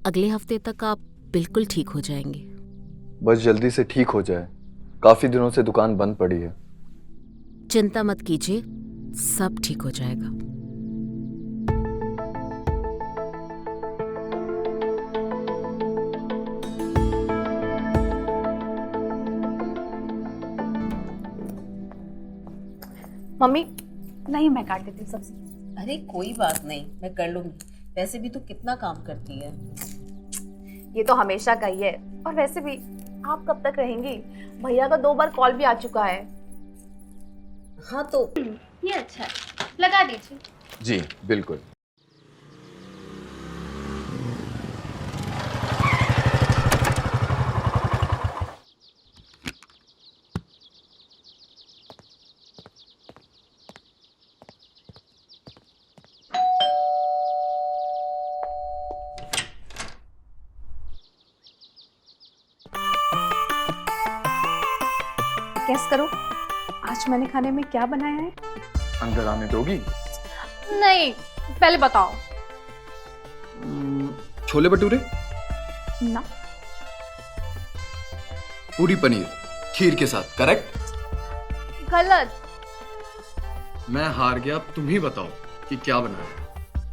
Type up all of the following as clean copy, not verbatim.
अगले हफ्ते तक आप बिल्कुल ठीक हो जाएंगे। बस जल्दी से ठीक हो जाए। काफी दिनों से दुकान बंद पड़ी है। चिंता मत कीजिए, सब ठीक हो जाएगा। मम्मी, नहीं मैं काट देती हूँ सब्जी। अरे कोई बात नहीं, मैं कर लूंगी। वैसे भी तू कितना काम करती है। ये तो हमेशा का ही है। और वैसे भी आप कब तक रहेंगी? भैया का 2 बार कॉल भी आ चुका है। हाँ तो ये अच्छा है, लगा दीजिए। जी बिल्कुल। गेस करो, आज मैंने खाने में क्या बनाया है? अंदर आने दोगी? नहीं, पहले बताओ। छोले भटूरे, ना। पूरी पनीर खीर के साथ। करेक्ट? गलत। मैं हार गया, अब तुम ही बताओ कि क्या बनाया है।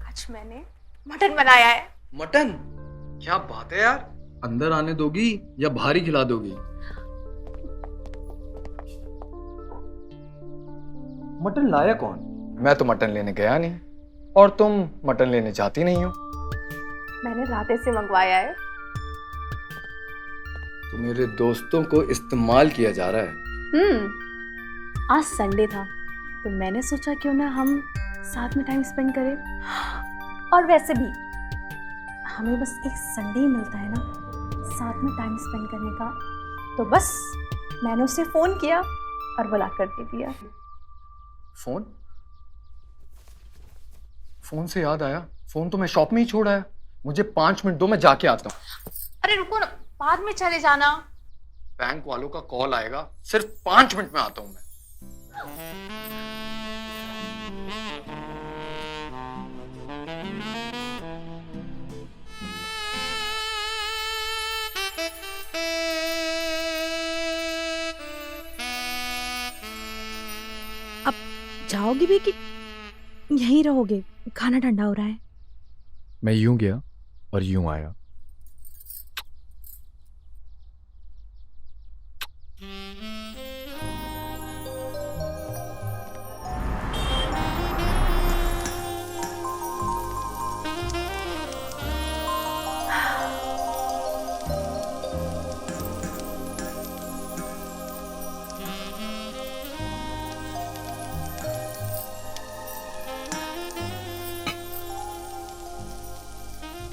आज मैंने मटन बनाया है। मटन? क्या बात है यार। अंदर आने दोगी या बाहर ही खिला दोगी? मटन लाया कौन? मैं तो मटन लेने गया नहीं और तुम मटन लेने जाती नहीं हो। मैंने राधे से मंगवाया है। तो मेरे दोस्तों को इस्तेमाल किया जा रहा है। आज संडे था तो मैंने सोचा क्यों ना हम साथ में टाइम स्पेंड करें। और वैसे भी हमें बस एक संडे ही मिलता है ना साथ में टाइम स्पेंड करने का। तो बस मैंने उसे फोन किया और बुला कर दे दिया। फोन? फोन से याद आया, फोन तो मैं शॉप में ही छोड़ आया। मुझे 5 मिनट दो, मैं जाके आता हूँ। अरे रुको ना, बाद में चले जाना। बैंक वालों का कॉल आएगा, सिर्फ 5 मिनट में आता हूं मैं। अब जाओगे भी कि यहीं रहोगे? खाना ठंडा हो रहा है। मैं यूं गया और यूं आया।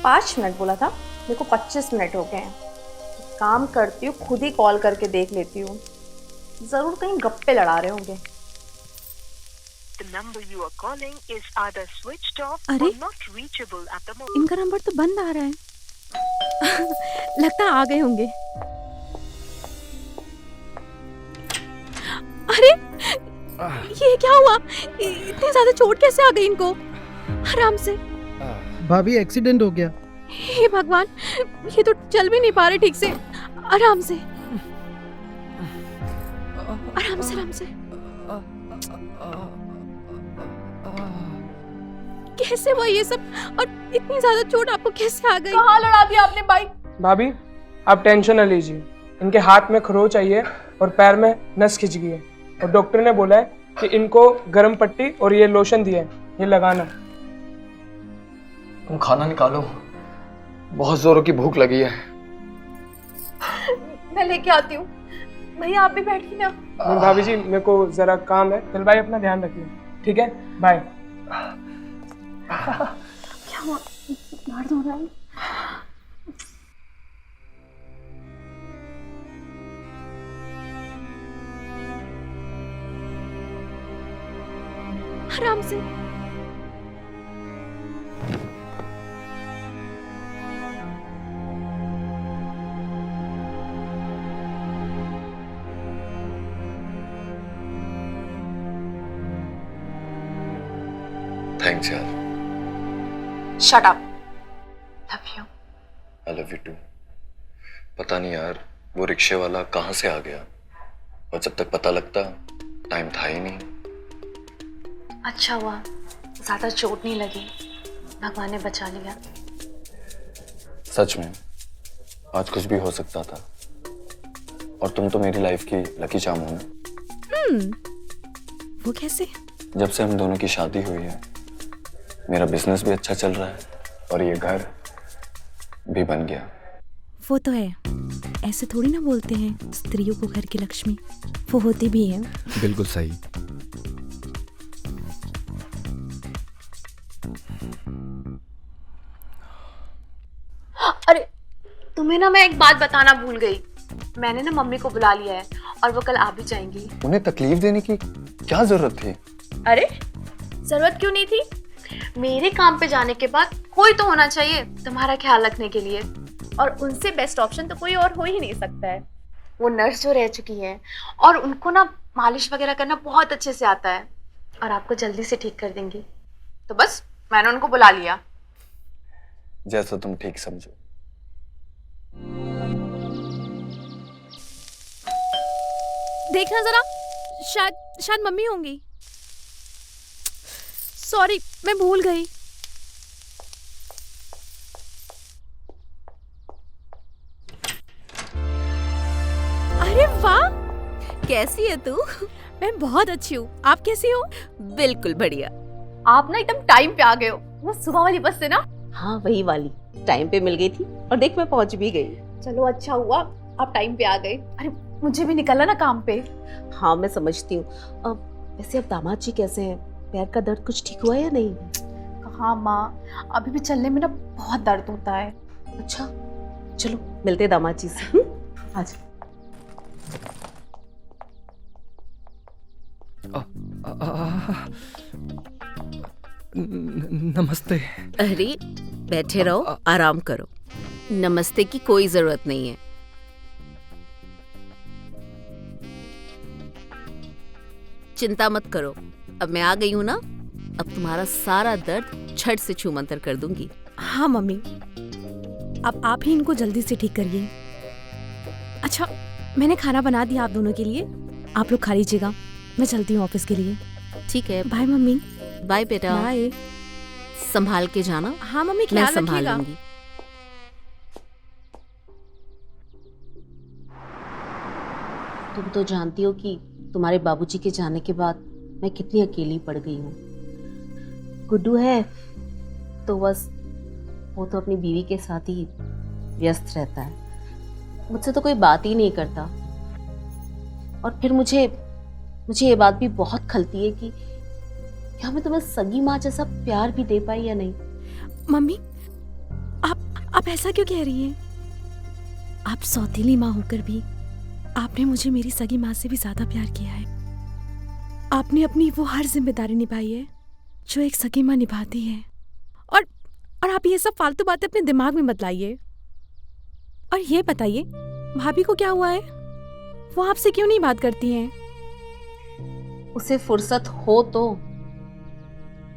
पाँच मिनट बोला था, मेरे को 25 मिनट हो गए हैं। काम करती हूँ, खुद ही कॉल करके देख लेती हूँ। जरूर कहीं गप्पे लड़ा रहे होंगे। The number you are calling is either switched off अरे? or not reachable at the moment. इनका नंबर तो बंद आ रहा है। लगता आ गए होंगे। अरे ये क्या हुआ? इतनी ज्यादा चोट कैसे आ गई इनको? आराम से। भाभी एक्सीडेंट हो गया। हे भगवान, ये तो चल भी नहीं पा रहे ठीक से। आराम से, आराम से, आराम से। कैसे हुआ ये सब? और इतनी ज्यादा चोट आपको कैसे आ गई? कहाँ लड़ा दिया आपने बाइक? भाभी आप टेंशन न लीजिए, इनके हाथ में खरोच आई है और पैर में नस खिंच गई है और डॉक्टर ने बोला है कि इनको गर्म पट्टी और ये लोशन दिया है, ये लगाना। तुम खाना निकालो, बहुत जोरों की भूख लगी है। मैं लेके आती हूँ। भैया आप भी बैठिए ना। नहीं भाभी जी, मेरे को जरा काम है। दिल भाई अपना ध्यान रखिए, ठीक है? बाय। क्या हुआ? दर्द हो रहा है? आराम से। थैंक्स यार। Shut up. Love you. I love you too. पता नहीं यार वो रिक्शे वाला कहाँ से आ गया, और जब तक पता लगता टाइम था ही नहीं। अच्छा हुआ ज़्यादा चोट नहीं लगी, भगवान ने बचा लिया। सच में आज कुछ भी हो सकता था, और तुम तो मेरी लाइफ की लकी चार्म हो ना। वो कैसे? जब से हम दोनों की शादी हुई है मेरा बिजनेस भी अच्छा चल रहा है और ये घर भी बन गया। वो तो है, ऐसे थोड़ी ना बोलते हैं स्त्रियों को घर की लक्ष्मी, वो होती भी है। बिल्कुल सही। अरे तुम्हें ना मैं एक बात बताना भूल गई, मैंने ना मम्मी को बुला लिया है और वो कल आ भी जाएंगी। उन्हें तकलीफ देने की क्या जरूरत थी? अरे जरूरत क्यों नहीं थी? मेरे काम पे जाने के बाद कोई तो होना चाहिए तुम्हारा ख्याल रखने के लिए, और उनसे बेस्ट ऑप्शन तो कोई और हो ही नहीं सकता है। वो नर्स जो रह चुकी हैं और उनको ना मालिश वगैरह करना बहुत अच्छे से आता है और आपको जल्दी से ठीक कर देंगी, तो बस मैंने उनको बुला लिया। जैसा तुम ठीक समझो। देखना जरा, शायद मम्मी होंगी। सॉरी, मैं भूल गई। अरे वाह, कैसी है तू? मैं बहुत अच्छी हूँ, आप कैसी हो? बिल्कुल बढ़िया। आप ना एकदम टाइम पे आ गए हो, वो सुबह वाली बस से ना। हाँ वही वाली, टाइम पे मिल गई थी और देख मैं पहुंच भी गई। चलो अच्छा हुआ आप टाइम पे आ गए। अरे मुझे भी निकलना ना काम पे। हाँ मैं समझती हूँ। वैसे अब दामाद जी कैसे हैं? पैर का दर्द कुछ ठीक हुआ या नहीं? कहाँ माँ, अभी भी चलने में ना बहुत दर्द होता है। अच्छा चलो मिलते हैं दामाद जी से। आज नमस्ते। अरे बैठे रहो, आराम करो। नमस्ते की कोई जरूरत नहीं है। चिंता मत करो, अब मैं आ गई हूँ ना, अब तुम्हारा सारा दर्द झट से छू मंतर कर दूंगी। हाँ मम्मी, अब आप ही इनको जल्दी से ठीक करिए। अच्छा, मैंने खाना बना दिया आप दोनों के लिए, आप लोग खा लीजिएगा, मैं चलती हूँ ऑफिस के लिए। ठीक है, बाय मम्मी। बाय बेटा। बाय। संभाल के जाना। हाँ मम्मी, मैं ख्याल संभाल रखिएगा। लूंगी। तुम तो जानती हो कि तुम्हारे बाबूजी के जाने के बाद मैं कितनी अकेली पड़ गई हूँ। गुड्डू है तो बस वो तो अपनी बीवी के साथ ही व्यस्त रहता है, मुझसे तो कोई बात ही नहीं करता। और फिर मुझे ये बात भी बहुत खलती है कि क्या मैं तुम्हें सगी माँ जैसा प्यार भी दे पाई या नहीं। मम्मी, आप ऐसा क्यों कह रही हैं? आप सौतेली माँ होकर भी आपने मुझे मेरी सगी माँ से भी ज्यादा प्यार किया है। आपने अपनी वो हर जिम्मेदारी निभाई है जो एक सगी माँ निभाती है। और आप ये सब फालतू बातें अपने दिमाग में मत लाइए। और ये बताइए, भाभी को क्या हुआ है? वो आपसे क्यों नहीं बात करती हैं? उसे फुर्सत हो तो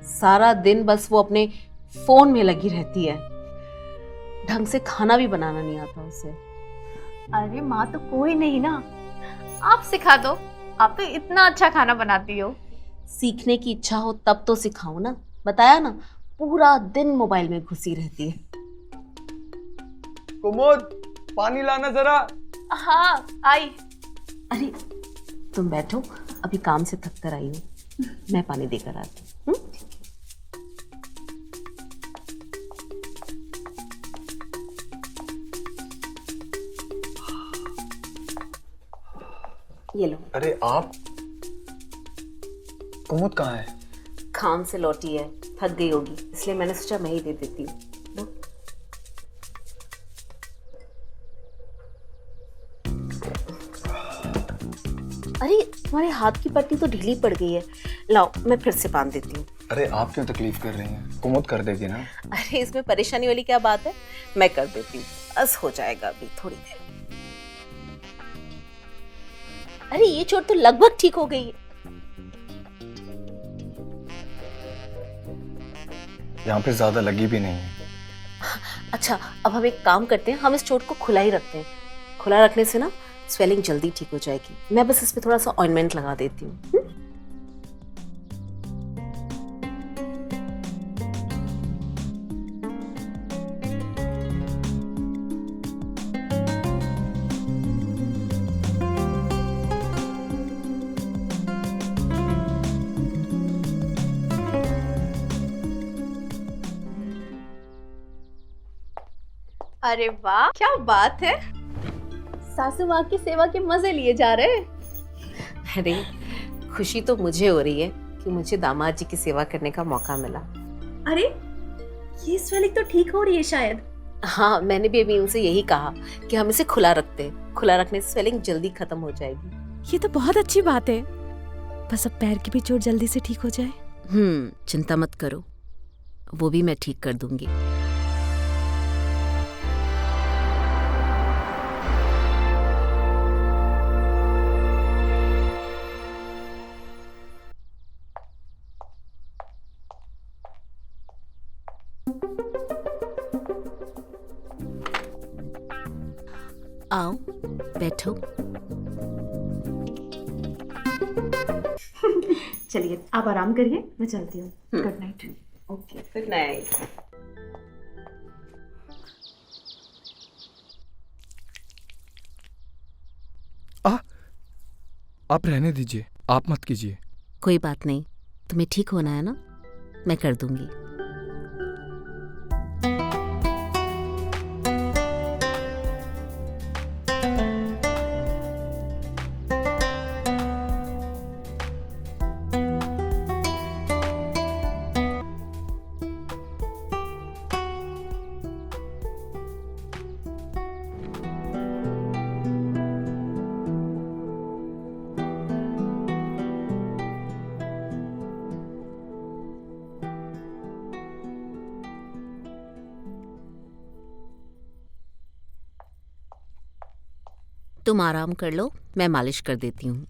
सारा दिन बस वो अपने फोन में लगी रहती है, ढंग से खाना भी बनाना नहीं आता उसे। अरे माँ तो कोई नहीं ना, आप सिखा दो, आप तो इतना अच्छा खाना बनाती हो। सीखने की इच्छा हो तब तो सिखाऊं ना, बताया ना, पूरा दिन मोबाइल में घुसी रहती है। कुमुद, पानी लाना जरा। हाँ आई। अरे तुम बैठो, अभी काम से थक कर आई हूँ, मैं पानी देकर आती हूँ। ये लो। अरे आप, कुमुद कहाँ है? काम से लौटी है, थक गई होगी, इसलिए मैंने सोचा मैं ही दे देती हूँ। लो। अरे तुम्हारे हाथ की पट्टी तो ढीली पड़ गई है, लाओ मैं फिर से बांध देती हूँ। अरे आप क्यों तकलीफ कर रही हैं? कुमुद कर देगी ना। अरे इसमें परेशानी वाली क्या बात है, मैं कर देती हूँ, बस हो जाएगा अभी थोड़ी देर। अरे ये चोट तो लगभग ठीक हो गई है। यहाँ पे ज्यादा लगी भी नहीं है। अच्छा, अब हम एक काम करते हैं, हम इस चोट को खुला ही रखते हैं। खुला रखने से ना स्वेलिंग जल्दी ठीक हो जाएगी। मैं बस इस पे थोड़ा सा ऑइंटमेंट लगा देती हूँ। अरे वाह, क्या बात है। सासू माँ की सेवा के मजे लिए जा रहे हैं। अरे खुशी तो मुझे हो रही है कि मुझे दामाद जी की सेवा करने का मौका मिला। अरे ये स्वेलिंग तो ठीक हो रही है शायद। हाँ, मैंने भी अभी उनसे यही कहा कि हम इसे खुला रखते हैं। खुला रखने से स्वेलिंग जल्दी खत्म हो जाएगी। ये तो बहुत अच्छी बात है। बस अब पैर की भी चोट जल्दी से ठीक हो जाए। चिंता मत करो, वो भी मैं ठीक कर दूंगी। आओ बैठो। चलिए आप आराम करिए, मैं चलती हूँ। Good night. Okay, good night. आप रहने दीजिए, आप मत कीजिए। कोई बात नहीं, तुम्हें ठीक होना है ना, मैं कर दूंगी। तुम आराम कर लो, मैं मालिश कर देती हूँ।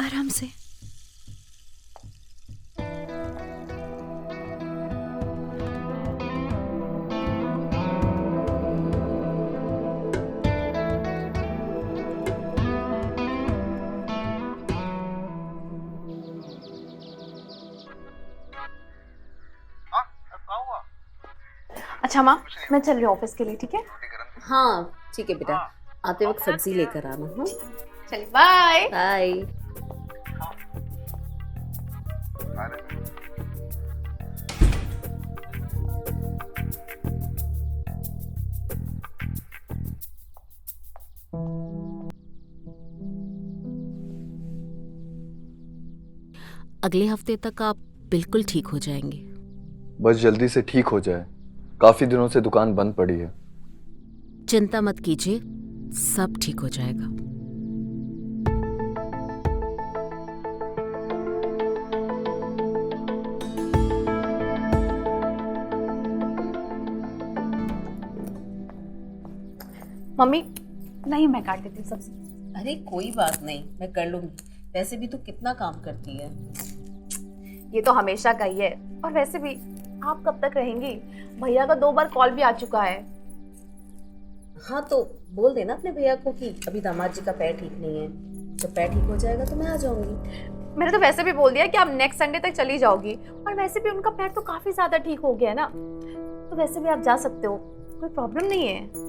आराम से। अच्छा माँ, मैं चल रही हूँ ऑफिस के लिए, ठीक है? हाँ ठीक है बेटा, आते वक्त सब्जी लेकर आना। हाँ चलिए, बाय। बाय। अगले हफ्ते तक आप बिल्कुल ठीक हो जाएंगे। बस जल्दी से ठीक हो जाए। काफी दिनों से दुकान बंद पड़ी है। चिंता मत कीजिए, सब ठीक हो जाएगा। मम्मी नहीं, मैं काट देती हूँ सब्जी। अरे कोई बात नहीं, मैं कर लूंगी। वैसे भी तू कितना काम करती है। ये तो हमेशा का ही है। और वैसे भी आप कब तक रहेंगी? भैया का 2 बार कॉल भी आ चुका है। हाँ तो बोल देना अपने भैया को कि अभी दामाद जी का पैर ठीक नहीं है। जब पैर ठीक हो जाएगा तो मैं आ जाऊंगी। मैंने तो वैसे भी बोल दिया कि आप नेक्स्ट संडे तक चली जाओगी। और वैसे भी उनका पैर तो काफी ज्यादा ठीक हो गया है ना, तो वैसे भी आप जा सकते हो, कोई प्रॉब्लम नहीं है।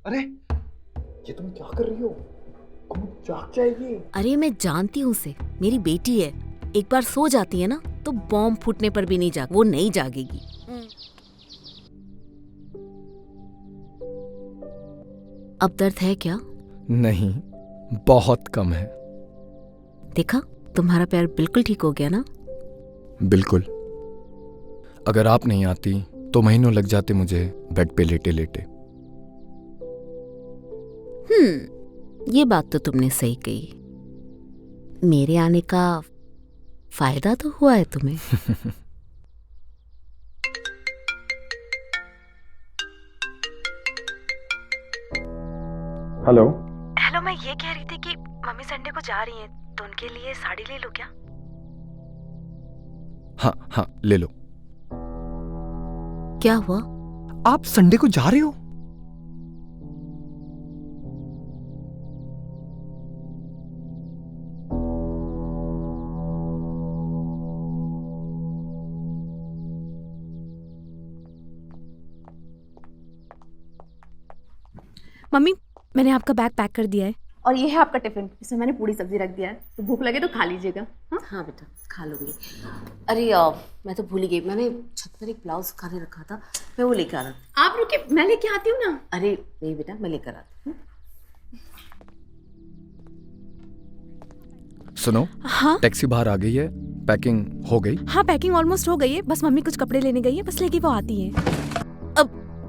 अरे ये तुम क्या कर रही हो? कौन जाग जाएगी। अरे मैं जानती हूँ उसे, मेरी बेटी है। एक बार सो जाती है ना तो बॉम्ब फूटने पर भी नहीं वो नहीं जागेगी। अब दर्द है क्या? नहीं, बहुत कम है। देखा, तुम्हारा पैर बिल्कुल ठीक हो गया ना? बिल्कुल। अगर आप नहीं आती तो महीनों लग जाते मुझे बेड पे लेटे लेटे। ये बात तो तुमने सही कही। मेरे आने का फायदा तो हुआ है तुम्हें। हेलो। हेलो, मैं ये कह रही थी कि मम्मी संडे को जा रही हैं, तो उनके लिए साड़ी ले लो क्या? हाँ हाँ, ले लो। क्या हुआ? आप संडे को जा रहे हो? मम्मी, मैंने आपका बैग पैक कर दिया है। और ये है आपका टिफिन, इसमें मैंने पूरी सब्जी रख दिया है, तो भूख लगे तो खा लीजिएगा। हाँ बेटा, खा लूंगी। अरे मैं तो भूल ही गई, मैंने छत पर एक ब्लाउज सुखाने रखा था, मैं वो लेकर आ रहा। आप रुके, मैं लेके आती हूँ ना। अरे नहीं बेटा, मैं लेकर आती हूँ। सुनो, हाँ टैक्सी बाहर आ गई है, पैकिंग हो गई? हाँ, पैकिंग ऑलमोस्ट हो गई है, बस मम्मी कुछ कपड़े लेने गई है, बस लेके वो आती है।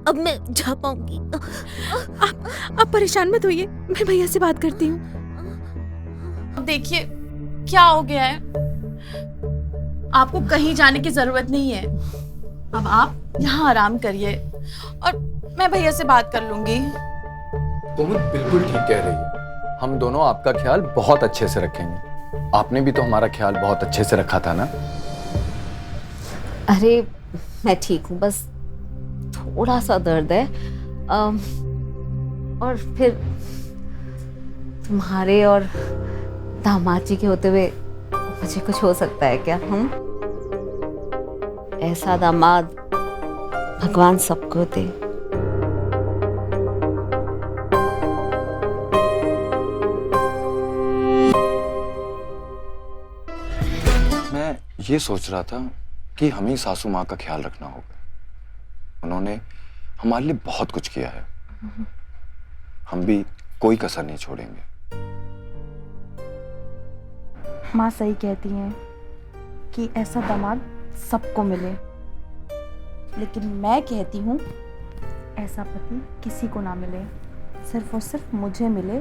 अब मैं जा पाऊंगी? आप परेशान मत होइए, मैं भैया से बात करती हूँ। अब देखिए क्या हो गया है, आपको कहीं जाने की जरूरत नहीं है। अब आप यहाँ आराम करिए और मैं भैया से बात कर लूंगी। तुम बिल्कुल ठीक कह रही है, हम दोनों आपका ख्याल बहुत अच्छे से रखेंगे। आपने भी तो हमारा ख्याल बहुत अच्छे से रखा था ना? अरे मैं ठीक हूँ, बस थोड़ा सा दर्द है। और फिर तुम्हारे और दामाद जी के होते हुए मुझे कुछ हो सकता है क्या? ऐसा दामाद भगवान सबको दे। मैं ये सोच रहा था कि हमें सासू माँ का ख्याल रखना होगा। उन्होंने हमारे लिए बहुत कुछ किया है, हम भी कोई कसर नहीं छोड़ेंगे। माँ सही कहती हैं कि ऐसा दामाद सबको मिले, लेकिन मैं कहती हूँ ऐसा पति किसी को ना मिले, सिर्फ और सिर्फ मुझे मिले,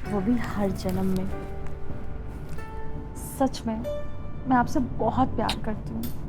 वो भी हर जन्म में। सच में मैं आपसे बहुत प्यार करती हूँ।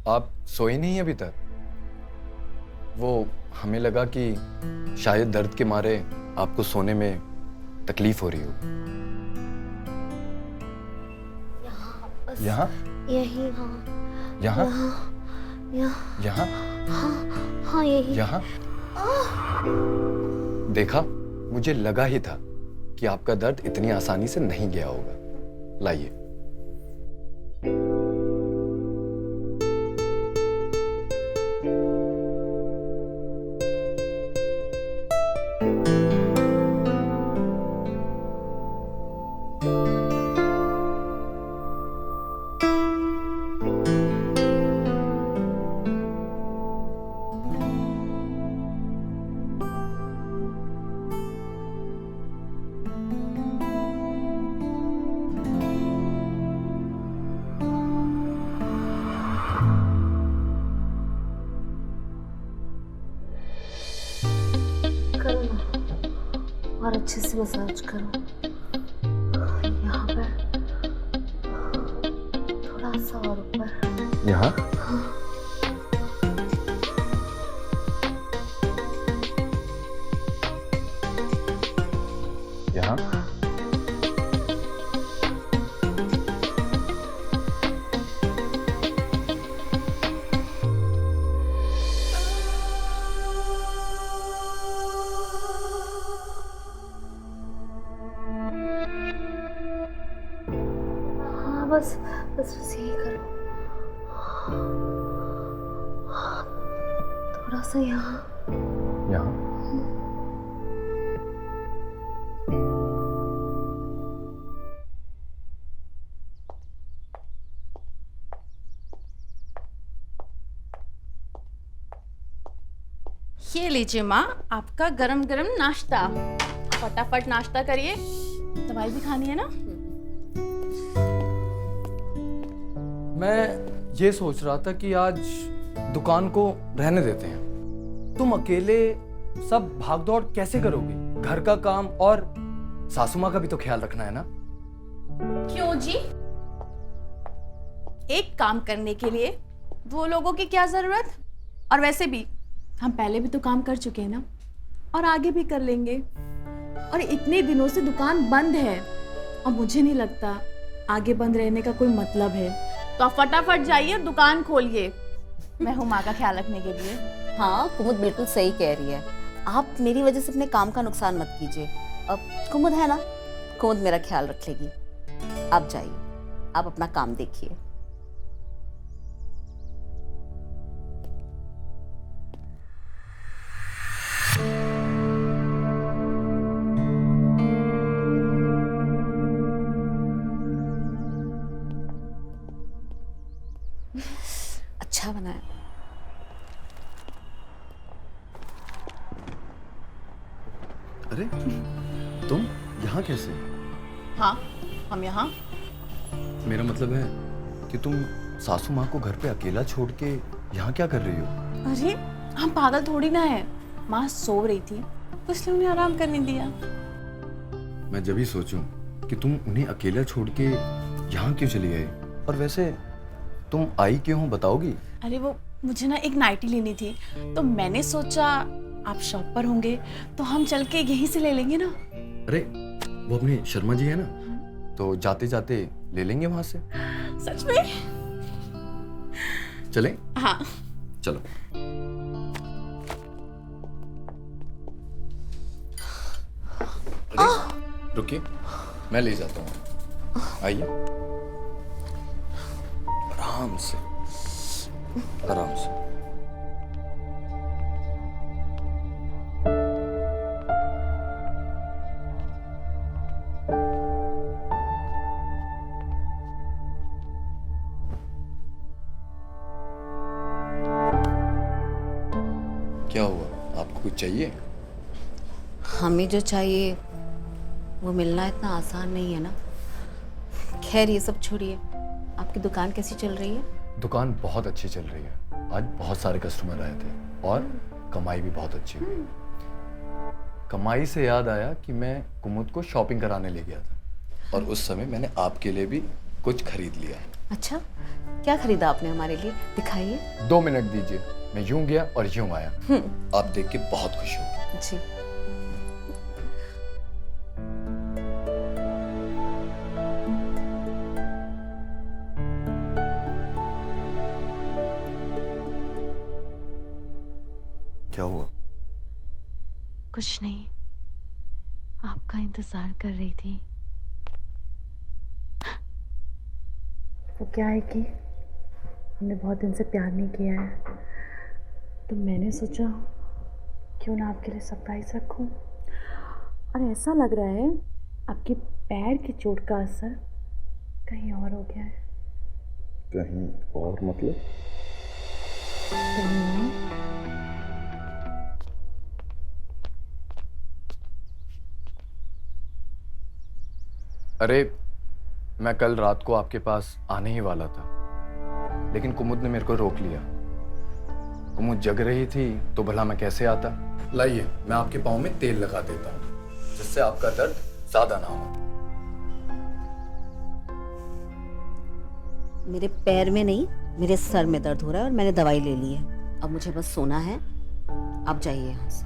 आप सोई नहीं अभी तक? वो हमें लगा कि शायद दर्द के मारे आपको सोने में तकलीफ हो रही हो। यहाँ? यही। हाँ यहाँ? यहाँ। यहाँ? हाँ यही। यहाँ? देखा, मुझे लगा ही था कि आपका दर्द इतनी आसानी से नहीं गया होगा। लाइए। करो ना, और अच्छे से मसाज करो। यहाँ पर थोड़ा सा और ऊपर। यहाँ? से ही करो, थोड़ा सा यहाँ। यहाँ ये लीजिए माँ, आपका गरम गरम नाश्ता। फटाफट नाश्ता करिए, दवाई भी खानी है ना। मैं ये सोच रहा था कि आज दुकान को रहने देते हैं। तुम अकेले सब भागदौड़ कैसे करोगे? घर का काम और सासू माँ का भी तो ख्याल रखना है ना। क्यों जी? एक काम करने के लिए दो लोगों की क्या जरूरत? और वैसे भी हम पहले भी तो काम कर चुके हैं ना, और आगे भी कर लेंगे। और इतने दिनों से दुकान बंद है और मुझे नहीं लगता आगे बंद रहने का कोई मतलब है। तो आप फटाफट जाइए, दुकान खोलिए। मैं हूँ माँ का ख्याल रखने के लिए। हाँ, कुमुद बिल्कुल सही कह रही है। आप मेरी वजह से अपने काम का नुकसान मत कीजिए। अब कुमुद है ना, कुमुद मेरा ख्याल रख लेगी। आप जाइए, आप अपना काम देखिए। अच्छा बना है। अरे तुम यहाँ कैसे? हाँ, हम यहाँ। मेरा मतलब है कि तुम सासू माँ को घर पे अकेला छोड़ के यहाँ क्या कर रही हो? अरे हम पागल थोड़ी ना है, माँ सो रही थी तो इसलिए उन्हें आराम करने दिया। मैं जब ही सोचूं कि तुम उन्हें अकेला छोड़ के यहाँ क्यों चली गई। और वैसे तुम आई क्यों हो, बताओगी? अरे वो मुझे ना एक नाइटी लेनी थी, तो मैंने सोचा आप शॉप पर होंगे तो हम चल के यहीं से ले लेंगे ना। अरे वो अपनी शर्मा जी है ना, तो जाते जाते ले लेंगे वहां से। सच में? चलें? हाँ चलो। रुकिए, मैं ले जाता हूँ। आइए, आराम से, आराम से। क्या हुआ, आपको कुछ चाहिए? हमें जो चाहिए वो मिलना इतना आसान नहीं है ना। खैर ये सब छोड़िए, आपकी दुकान कैसी चल रही है? दुकान बहुत अच्छी चल रही है। आज बहुत सारे कस्टमर आए थे और कमाई भी बहुत अच्छी हुई। कमाई से याद आया कि मैं कुमुद को शॉपिंग कराने ले गया था और उस समय मैंने आपके लिए भी कुछ खरीद लिया। अच्छा, क्या खरीदा आपने हमारे लिए? दिखाइए। 2 मिनट दीजिए, मैं यूं गया और यूं आया। आप देख के बहुत खुश हो। जी। क्या हुआ? कुछ नहीं, आपका इंतजार कर रही थी। वो क्या है कि हमने बहुत दिन से प्यार नहीं किया है, तो मैंने सोचा क्यों ना आपके लिए सरप्राइज रखूं। और ऐसा लग रहा है आपके पैर की चोट का असर कहीं और हो गया है। कहीं और मतलब? कहीं और? अरे मैं कल रात को आपके पास आने ही वाला था, लेकिन कुमुद ने मेरे को रोक लिया। कुमुद जग रही थी तो भला मैं कैसे आता। लाइए, मैं आपके पाँव में तेल लगा देता हूँ जिससे आपका दर्द ज्यादा ना हो। मेरे पैर में नहीं, मेरे सर में दर्द हो रहा है और मैंने दवाई ले ली है। अब मुझे बस सोना है। आप जाइए यहाँ से।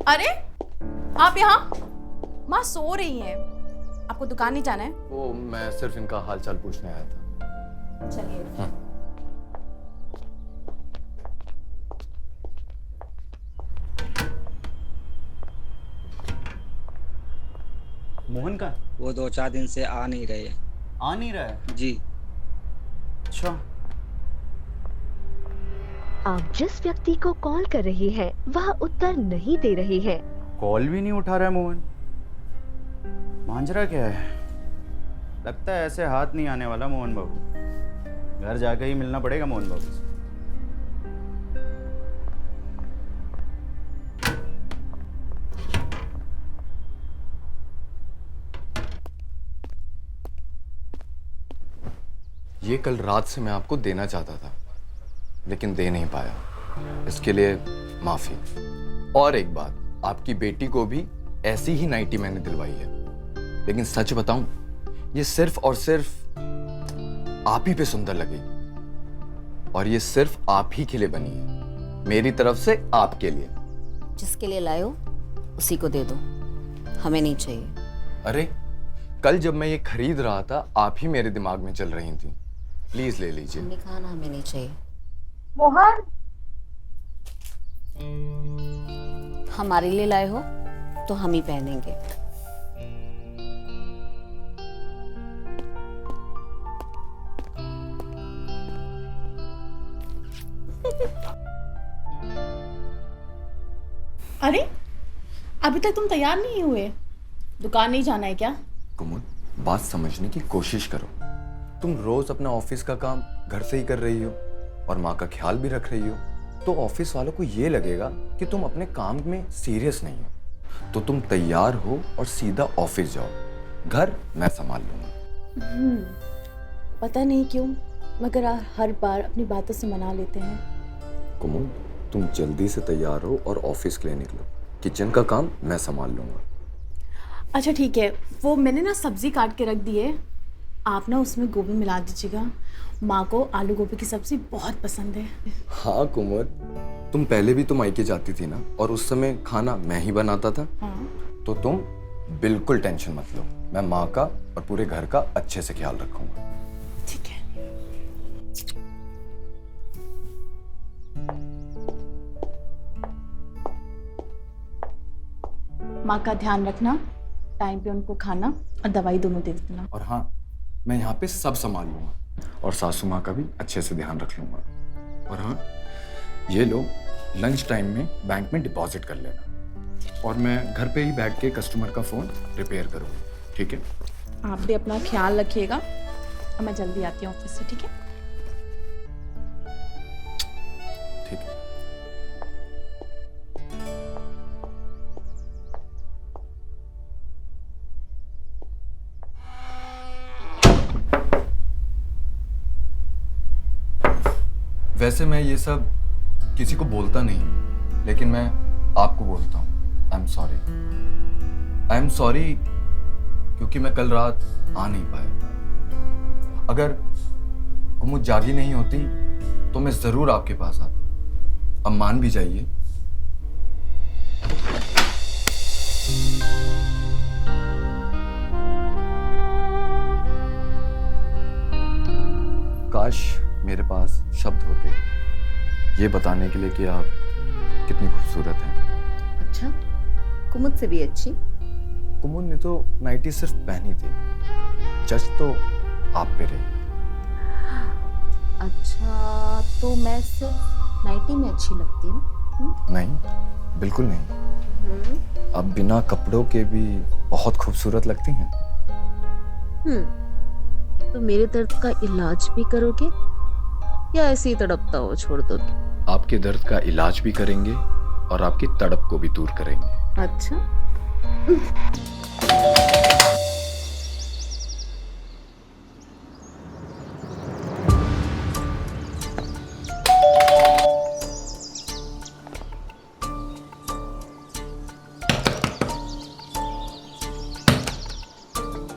अरे आप यहाँ? माँ सो रही हैं। आपको दुकान नहीं जाना है? वो मैं सिर्फ इनका हालचाल पूछने आया था। चलिए। मोहन का वो 2-4 दिन से आ नहीं रहे। आ नहीं रहा है। जी। अच्छा, आप जिस व्यक्ति को कॉल कर रही हैं, वह उत्तर नहीं दे रही है। कॉल भी नहीं उठा रहा है मोहन। मांजरा क्या है? लगता है ऐसे हाथ नहीं आने वाला मोहन बाबू। घर जाकर ही मिलना पड़ेगा मोहन बाबू से। ये कल रात से मैं आपको देना चाहता था, लेकिन दे नहीं पाया। इसके लिए माफी। और एक बात, आपकी बेटी को भी ऐसी ही नाइटी मैंने दिलवाई है, लेकिन सच बताऊं, ये सिर्फ और सिर्फ आप ही पे सुंदर लगी, और ये सिर्फ आप ही के लिए बनी है, मेरी तरफ से आपके लिए। जिसके लिए लाए हो उसी को दे दो, हमें नहीं चाहिए। अरे कल जब मैं ये खरीद रहा था, आप ही मेरे दिमाग में चल रही थी। प्लीज ले लीजिए। हमने कहा ना हमें नहीं चाहिए। मोहन, हमारे लिए लाए हो तो हम ही पहनेंगे। अरे अभी तक तुम तैयार नहीं हुए? दुकान नहीं जाना है क्या? कुमुद, बात समझने की कोशिश करो। तुम रोज अपना ऑफिस का काम घर से ही कर रही हो और माँ का ख्याल भी रख रही हो, तो ऑफिस वालों को ये लगेगा कि तुम अपने काम में सीरियस नहीं हो। तो तुम तैयार हो और सीधा ऑफिस जाओ, घर मैं संभाल लूंगा। पता नहीं क्यों, मगर हर बार अपनी बातों से मना लेते हैं। कुमुद, तुम जल्दी से तैयार हो और ऑफिस के लिए निकलो। किचन का काम मैं संभाल लूंगा। अच्छा ठीक है, वो मैंने ना सब्जी काट के रख दी है, आप ना उसमें गोभी मिला दीजिएगा। माँ को आलू गोभी की सब्जी बहुत पसंद है। हाँ कुमुद, तुम पहले भी तो मायके जाती थी ना, और उस समय खाना मैं ही बनाता था। हाँ। तो तुम बिल्कुल टेंशन मत लो, मैं माँ का और पूरे घर का अच्छे से ख्याल रखूंगा। ठीक है। माँ का ध्यान रखना, टाइम पे उनको खाना और दवाई दोनों दे देना। और हाँ, मैं यहाँ पे सब संभाल लूंगा और सासू माँ का भी अच्छे से ध्यान रख लूंगा। और हाँ, ये लो, लंच टाइम में बैंक में डिपॉजिट कर लेना, और मैं घर पे ही बैठ के कस्टमर का फोन रिपेयर करूँगा। ठीक है? आप भी अपना ख्याल रखिएगा, और मैं जल्दी आती हूँ ऑफिस से। ठीक है? ठीक है। वैसे मैं ये सब किसी को बोलता नहीं, लेकिन मैं आपको बोलता हूँ, आई एम सॉरी, क्योंकि मैं कल रात आ नहीं पाया। अगर कुमुद जागी नहीं होती तो मैं जरूर आपके पास आता। अब मान भी जाइए। काश मेरे पास शब्द होते ये बताने के लिए कि आप कितनी खूबसूरत हैं। अच्छा, कुमुद से भी अच्छी? कुमुद ने तो नाइटी सिर्फ पहनी थी, जज तो आप पे रही। अच्छा, तो मैं सिर्फ नाइटी में अच्छी लगती हूँ? नहीं, बिल्कुल नहीं। आप बिना कपड़ों के भी बहुत खूबसूरत लगती हैं। तो मेरे दर्द का इलाज भी करोगे या ऐसे ही तड़पता हो छोड़ दो? आपके दर्द का इलाज भी करेंगे और आपकी तड़प को भी दूर करेंगे। अच्छा।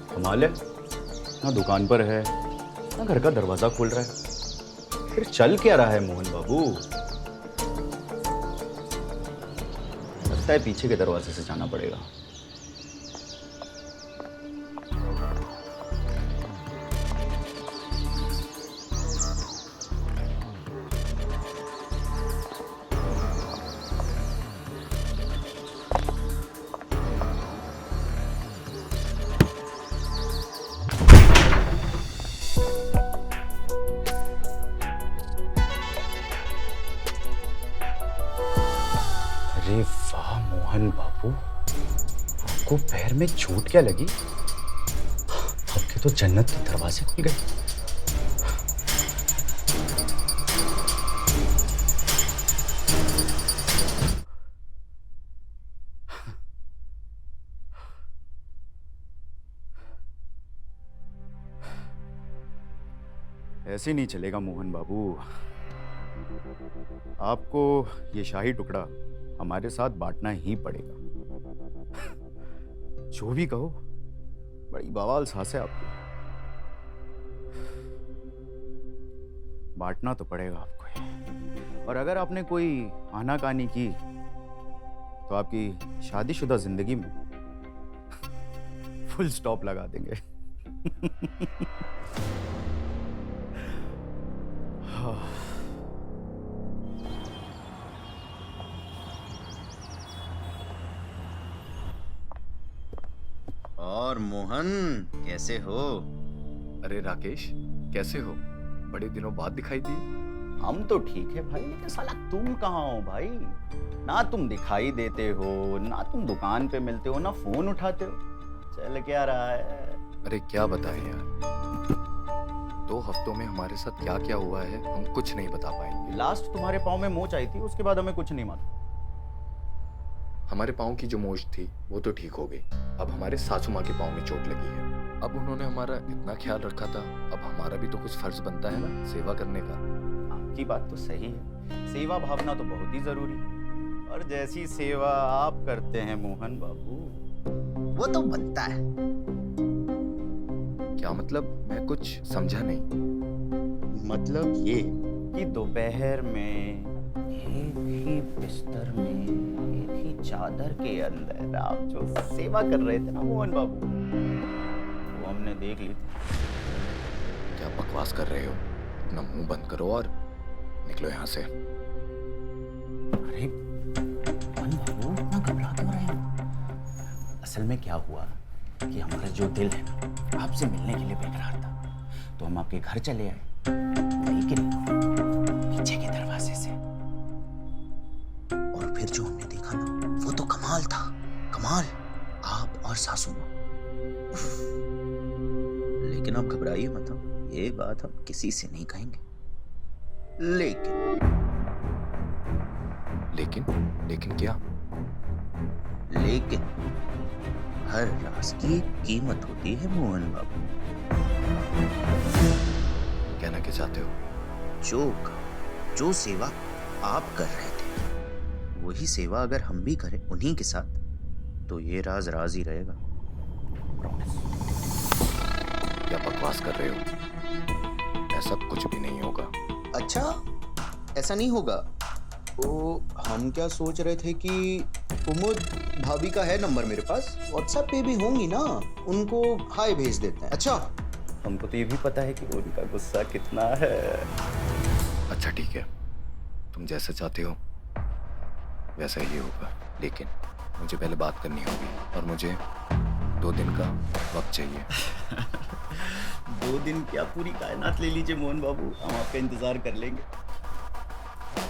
कमाल है, ना दुकान पर है ना घर का दरवाजा खोल रहा है। फिर चल क्या रहा है मोहन बाबू? लगता है पीछे के दरवाजे से जाना पड़ेगा। मोहन बाबू, आपको पैर में चोट क्या लगी? आपके तो जन्नत के दरवाजे खुल गए। ऐसे नहीं चलेगा मोहन बाबू। आपको ये शाही टुकड़ा हमारे साथ बांटना ही पड़ेगा। जो भी कहो, बड़ी बवाल सांस है आपकी। बांटना तो पड़ेगा आपको ये। और अगर आपने कोई आनाकानी की तो आपकी शादीशुदा जिंदगी में फुल स्टॉप लगा देंगे। और मोहन कैसे हो? अरे राकेश, कैसे हो? बड़े दिनों बाद दिखाई दिए। हम तो ठीक है भाई, लेकिन साला तुम कहाँ हो भाई? ना तुम दिखाई देते हो, ना तुम दुकान पे मिलते हो, ना फोन उठाते हो। चल क्या रहा है? अरे क्या बताएं यार, 2 हफ्तों में हमारे साथ क्या क्या हुआ है हम कुछ नहीं बता पाएंगे। लास्ट तुम्हारे पाँव में मोच आई थी, उसके बाद हमें कुछ नहीं मालूम। हमारे पाँव की जो मोच थी वो तो ठीक हो गई। अब हमारे सासू माँ के पाँव में चोट लगी है। अब उन्होंने हमारा इतना ख्याल रखा था, अब हमारा भी तो कुछ फर्ज बनता है ना सेवा करने का। आपकी बात तो सही है, सेवा भावना तो बहुत ही जरूरी है। और जैसी सेवा आप करते हैं मोहन बाबू, वो तो बनता है। क्या मतलब? मैं कुछ समझा नहीं। मतलब ये कि दोपहर में एक ही बिस्तर में, एक ही चादर के अंदर आप जो सेवा कर रहे थे ना मोहन बाबू, वो हमने देख ली थी। क्या बकवास कर रहे हो? अपना मुंह बंद करो और निकलो यहाँ से। अरे मोहन बाबू, इतना घबरा क्यों रहे हो? असल में क्या हुआ कि हमारा जो दिल है ना, आपसे मिलने के लिए बेकरार था, तो हम आपके घर चले आए, लेकिन पीछे के दरवाजे से। और फिर जो हमने देखा ना, वो तो कमाल था, कमाल। आप और सासू माँ। लेकिन आप घबराइए मत, हम ये बात हम किसी से नहीं कहेंगे। लेकिन क्या? लेकिन हर राज की कीमत होती है मोहन बाबू। कहना क्या चाहते हो? जो सेवा आप कर रहे थे, वही सेवा अगर हम भी करें उन्हीं के साथ, तो ये राज राज ही रहेगा। क्या बकवास कर रहे हो? ऐसा कुछ भी नहीं होगा। अच्छा, ऐसा नहीं होगा? तो हम क्या सोच रहे थे कि कुमुद भाभी का है नंबर मेरे पास, व्हाट्सएप पे भी होंगी ना, उनको हाय भेज देते हैं। अच्छा, हमको तो ये भी पता है कि उनका गुस्सा कितना है। अच्छा ठीक है, तुम जैसा चाहते हो वैसा ही होगा, लेकिन मुझे पहले बात करनी होगी और मुझे 2 दिन का वक्त चाहिए। 2 दिन क्या, पूरी कायनात ले लीजिए मोहन बाबू, हम आपका इंतजार कर लेंगे।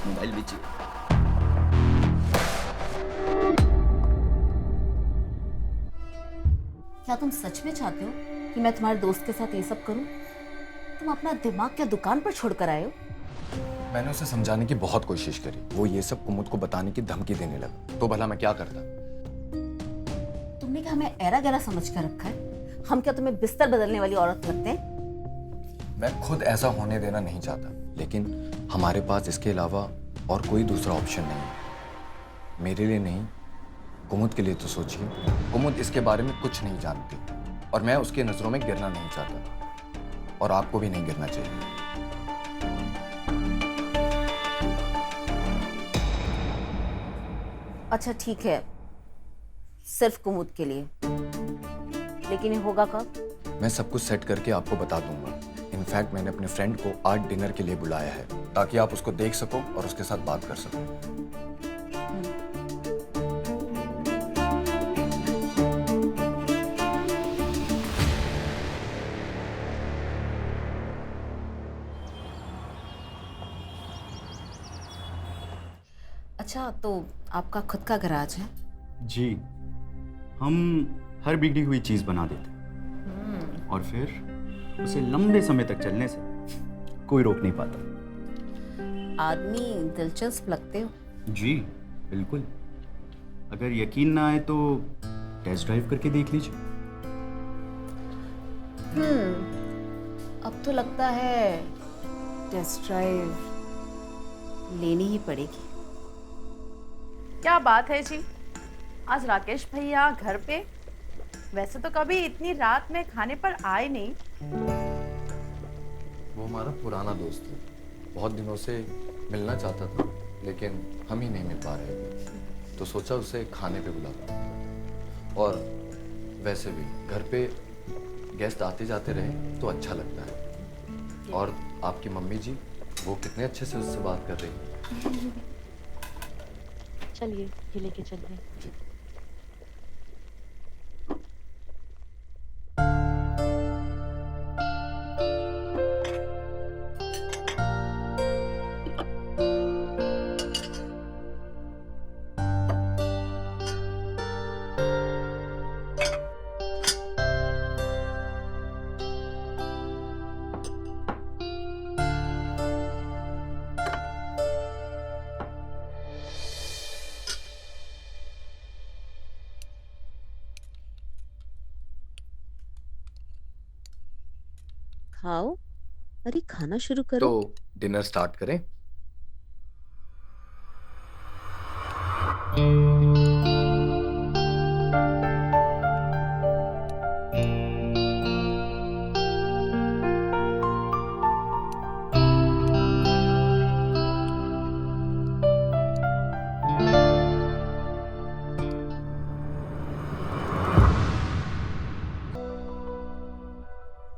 मोबाइल बेचिए। क्या तुम सच में चाहते हो कि मैं तुम्हारे दोस्त के साथ ये सब करूं? तुम अपना दिमाग क्या दुकान पर छोड़कर आए हो? मैंने उसे समझाने की बहुत कोशिश करी, वो ये सब कुमुद को बताने की धमकी देने लगा, तो भला मैं क्या करता? तुमने क्या हमें ऐरा गैरा समझ कर रखा है? हम क्या तुम्हें बिस्तर बदलने वाली औरत लगते हैं? मैं खुद ऐसा होने देना नहीं चाहता, लेकिन हमारे पास इसके अलावा और कोई दूसरा ऑप्शन नहीं है। मेरे लिए नहीं, कुमुद के लिए तो सोचिए। कुमुद इसके बारे में कुछ नहीं जानती और मैं उसके नजरों में गिरना नहीं चाहता, और आपको भी नहीं गिरना चाहिए। अच्छा ठीक है, सिर्फ कुमुद के लिए, लेकिन ये होगा कब? मैं सब कुछ सेट करके आपको बता दूंगा। इनफैक्ट मैंने अपने फ्रेंड को आज डिनर के लिए बुलाया है, ताकि आप उसको देख सको और उसके साथ बात कर सको। अच्छा, तो आपका खुद का गैराज है? जी, हम हर बिगड़ी हुई चीज बना देते हैं और फिर उसे लंबे समय तक चलने से कोई रोक नहीं पाता। आदमी दिलचस्प लगते हो। जी बिल्कुल, अगर यकीन ना आए तो टेस्ट ड्राइव करके देख लीजिए। अब तो लगता है टेस्ट ड्राइव लेनी ही पड़ेगी। क्या बात है जी, आज राकेश भैया घर पे? वैसे तो कभी इतनी रात में खाने पर आए नहीं। वो हमारा पुराना दोस्त है, बहुत दिनों से मिलना चाहता था लेकिन हम ही नहीं मिल पा रहे थे, तो सोचा उसे खाने पे बुलाता। और वैसे भी घर पे गेस्ट आते जाते रहे तो अच्छा लगता है। और आपकी मम्मी जी, वो कितने अच्छे से उससे बात कर रही है। चलिए ये लेके चलते हैं। जी। खाओ, अरे खाना शुरू करो। तो डिनर स्टार्ट करें?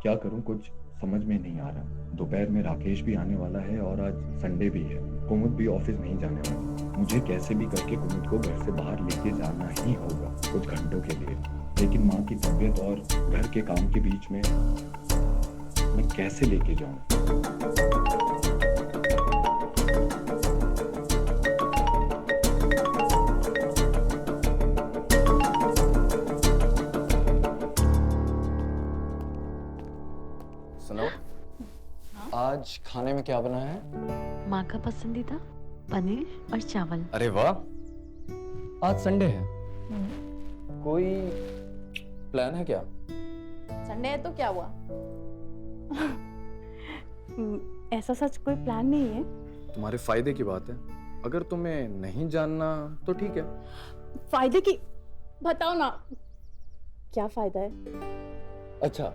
क्या करूं, कुछ समझ में नहीं आ रहा। दोपहर में राकेश भी आने वाला है और आज संडे भी है। कुमुद भी ऑफिस नहीं जाने वाला। मुझे कैसे भी करके कुमुद को घर से बाहर लेके जाना ही होगा कुछ घंटों के लिए। लेकिन माँ की तबीयत और घर के काम के बीच में मैं कैसे लेके जाऊं? सुनो, आज खाने में क्या बना है? माँ का पसंदीदा पनीर और चावल। अरे वाह, आज संडे है, कोई प्लान है क्या? संडे है तो क्या हुआ? ऐसा सच कोई प्लान नहीं है। तुम्हारे फायदे की बात है, अगर तुम्हें नहीं जानना तो ठीक है। फायदे की बताओ ना, क्या फायदा है? अच्छा,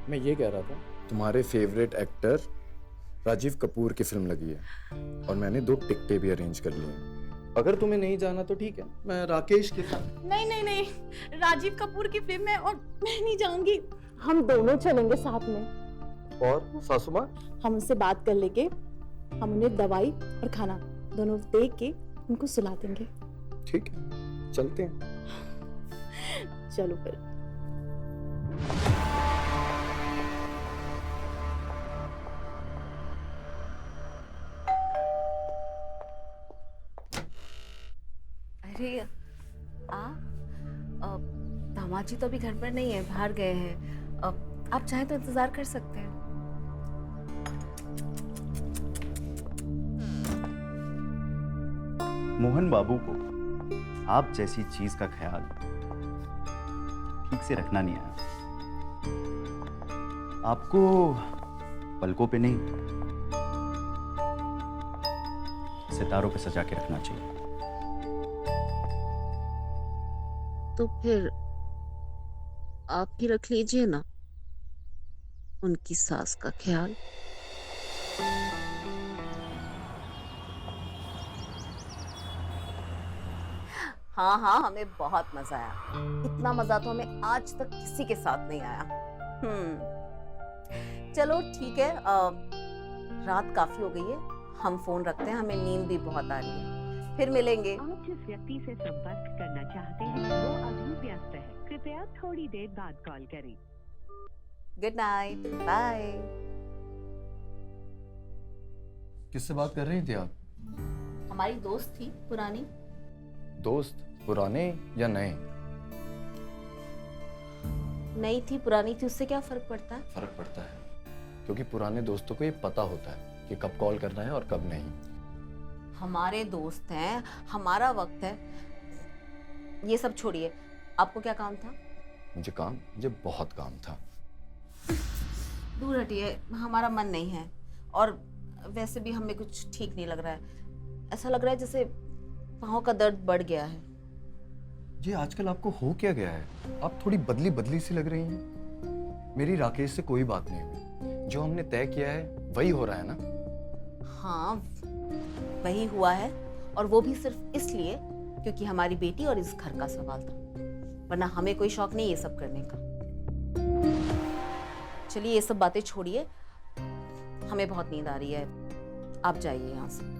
मैं ये कह रहा था, तुम्हारे फेवरेट एक्टर राजीव कपूर की फिल्म लगी है और मैंने 2 टिकटें भी अरेंज कर ली हैं। अगर तुम्हें नहीं जाना तो ठीक है, मैं राकेश के साथ। नहीं नहीं नहीं, राजीव कपूर की फिल्म है और मैं नहीं जाऊंगी। हम दोनों चलेंगे साथ में। और सासू माँ? हम उनसे बात कर लेंगे, हम उन्हें दवाई और खाना दोनों दे के उनको सुला देंगे। ठीक है, चलते हैं। चलो फिर। अरे दामाद जी तो अभी घर पर नहीं है, बाहर गए हैं। आप चाहे तो इंतजार कर सकते हैं। मोहन बाबू को आप जैसी चीज का ख्याल ठीक से रखना नहीं आया। आपको पलकों पे नहीं, सितारों पे सजा के रखना चाहिए। तो फिर आप ही रख लीजिए ना उनकी सास का ख्याल। हाँ हाँ, हमें बहुत मजा आया। इतना मजा तो हमें आज तक किसी के साथ नहीं आया। चलो ठीक है, रात काफी हो गई है, हम फोन रखते हैं, हमें नींद भी बहुत आ रही है। फिर मिलेंगे। आप जिस व्यक्ति से संपर्क करना चाहते हैं वो अभी व्यस्त है, कृपया थोड़ी देर बाद कॉल करें। Good night, bye. किससे बात कर रही थी आप? हमारी दोस्त थी पुरानी। दोस्त? पुराने या नए? नई थी पुरानी थी उससे क्या फर्क पड़ता है? फर्क पड़ता है, क्योंकि पुराने दोस्तों को ये पता होता है कि कब कॉल करना है और कब नहीं। हमारे दोस्त हैं, हमारा वक्त है। ये सब छोड़िए, आपको क्या काम था? मुझे बहुत काम था। दूर हटिए, हमारा मन नहीं है। और वैसे भी हमें कुछ ठीक नहीं लग रहा है। ऐसा लग रहा है जैसे पाँव का दर्द बढ़ गया है। ये आजकल आपको हो क्या गया है? आप थोड़ी बदली बदली सी लग रही हैं। मेरी राकेश से कोई बात नहीं हुई। जो हमने तय किया है वही हो रहा है ना? हाँ, वही हुआ है, और वो भी सिर्फ इसलिए क्योंकि हमारी बेटी और इस घर का सवाल था, वरना हमें कोई शौक नहीं ये सब करने का। चलिए ये सब बातें छोड़िए, हमें बहुत नींद आ रही है, आप जाइए यहाँ से।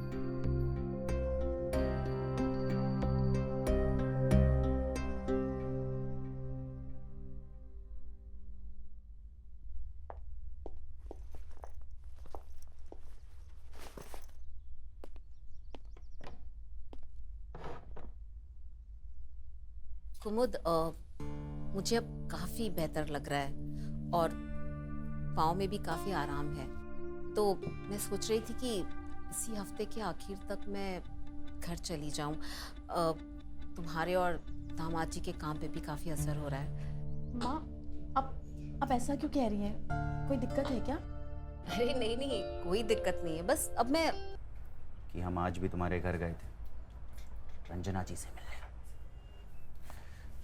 कुमुद, मुझे अब काफी बेहतर लग रहा है और पाँव में भी काफी आराम है। तो मैं सोच रही थी कि इसी हफ्ते के आखिर तक मैं घर चली जाऊं। तुम्हारे और दामाद जी के काम पे भी काफी असर हो रहा है। माँ, अब ऐसा क्यों कह रही हैं? कोई दिक्कत है क्या? अरे नहीं नहीं, कोई दिक्कत नहीं है। बस अब मैं कि हम आज भी तुम्हारे घर गए थे रंजना जी से मिलने,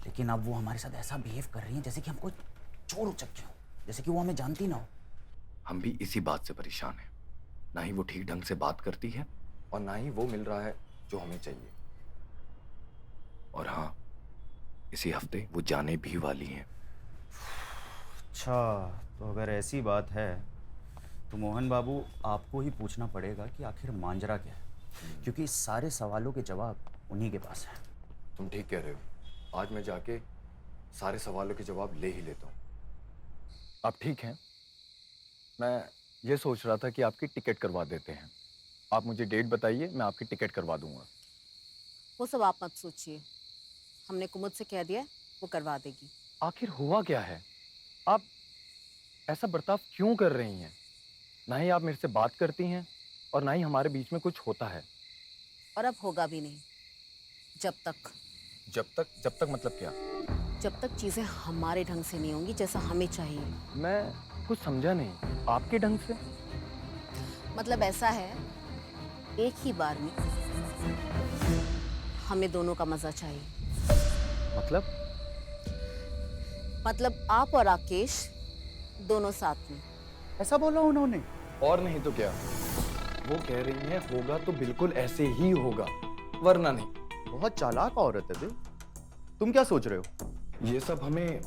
लेकिन अब वो हमारे साथ ऐसा बिहेव कर रही हैं जैसे कि हमको चोर उचक्के हो, जैसे कि वो हमें जानती ना हो। हम भी इसी बात से परेशान हैं। ना ही वो ठीक ढंग से बात करती है और ना ही वो मिल रहा है जो हमें चाहिए। और हाँ, इसी हफ्ते वो जाने भी वाली हैं। अच्छा, तो अगर ऐसी बात है तो मोहन बाबू आपको ही पूछना पड़ेगा कि आखिर मांजरा क्या है, क्योंकि इस सारे सवालों के जवाब उन्हीं के पास है। तुम ठीक कह रहे हो। आज मैं जाके सारे सवालों के जवाब ले ही लेता हूँ। आप ठीक हैं? मैं ये सोच रहा था कि आपकी टिकट करवा देते हैं। आप मुझे डेट बताइए, मैं आपकी टिकट करवा दूंगा। वो सब आप मत सोचिए, हमने कुमुद से कह दिया है, वो करवा देगी। आखिर हुआ क्या है? आप ऐसा बर्ताव क्यों कर रही हैं? ना ही आप मेरे से बात करती हैं और ना ही हमारे बीच में कुछ होता है। और अब होगा भी नहीं। जब तक मतलब क्या? जब तक चीजें हमारे ढंग से नहीं होंगी जैसा हमें चाहिए। मैं कुछ समझा नहीं, आपके ढंग से? मतलब ऐसा है, एक ही बार में हमें दोनों का मजा चाहिए। मतलब आप और राकेश दोनों साथ में। ऐसा बोला उन्होंने? और नहीं तो क्या, वो कह रही हैं होगा तो बिल्कुल ऐसे ही होगा, वरना नहीं। बहुत चालाक औरत है बे। तुम क्या सोच रहे हो? ये सब हमें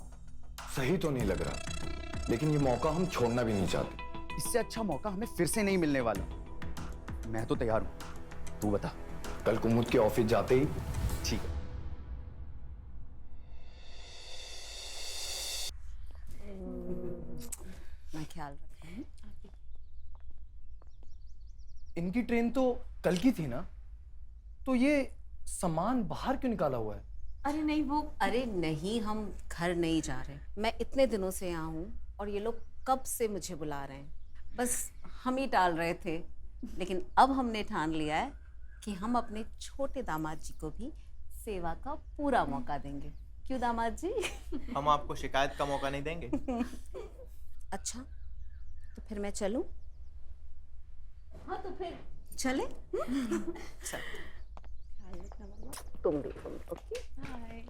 सही तो नहीं लग रहा, लेकिन ये मौका हम छोड़ना भी नहीं चाहते। इससे अच्छा मौका हमें फिर से नहीं मिलने वाला। मैं तो तैयार हूं। तू बता। कल कुमुद के ऑफिस जाते ही। ठीक है। मैं ख्याल रखूंगी। इनकी ट्रेन तो कल की थी ना, तो ये सामान बाहर क्यों निकाला हुआ है? अरे नहीं, हम घर नहीं जा रहे। मैं इतने दिनों से यहाँ हूँ और ये लोग कब से मुझे बुला रहे हैं, बस हम ही टाल रहे थे। लेकिन अब हमने ठान लिया है कि हम अपने छोटे दामाद जी को भी सेवा का पूरा मौका देंगे। क्यों दामाद जी? हम आपको शिकायत का मौका नहीं देंगे। अच्छा, तो फिर मैं चलूं? हाँ, तो फिर चले। चल। तुम भी, ओके? बाय।